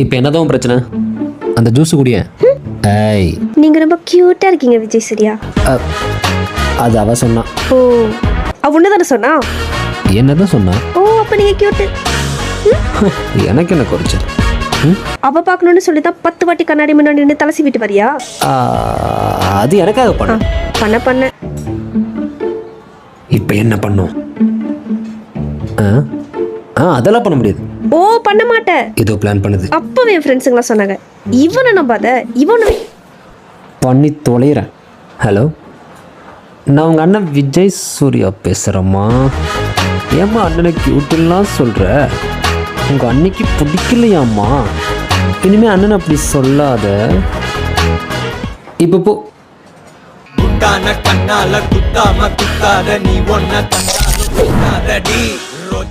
இப்போ என்னதான் பிரச்சனை? அந்த ஜூஸ் குடிய. ஏய், நீங்க ரொம்ப கியூட்டா இருக்கீங்க விஜய் சூர்யா. அது அவ சொன்னா. ஓ, அவ உன்னதானே சொன்னா? என்னதான் சொன்னா? ஓ, அப்ப நீங்க கியூட். எனக்கு என்ன குறைச்சல்? அவ பார்க்கணும்னு சொல்லி தான் 10 வாட்டி கண்ணாடி முன்னாடி நின்று தலை சீவிட்டு வரியா? அது எனக்காக பண்ண. பண்ண இப்போ என்ன பண்ணும்? அதெல்லாம் பண்ண முடியாது. ஓ, பண்ண மாட்டேன். ஏதோ பிளான் பண்ணுது. அப்பவே என் ஃப்ரெண்ட்ஸுங்களாம் சொன்னாங்க, இவனை நம்பாத, இவனை பண்ணி தொலைகிறேன். ஹலோ, நான் உங்கள் அண்ணன் விஜய் சூர்யா பேசுகிறேம்மா. ஏம்மா அண்ணனை கியூட்டுலாம் சொல்கிற? உங்கள் அன்னைக்கு பிடிக்கலையாம்மா? இனிமேல் அண்ணன் அப்படி சொல்லாத. இப்போ போ. கண்ணால குத்தாம குத்தாத, நீ ஒன்ன தந்தாலும் குத்தாதடி ரோஜா.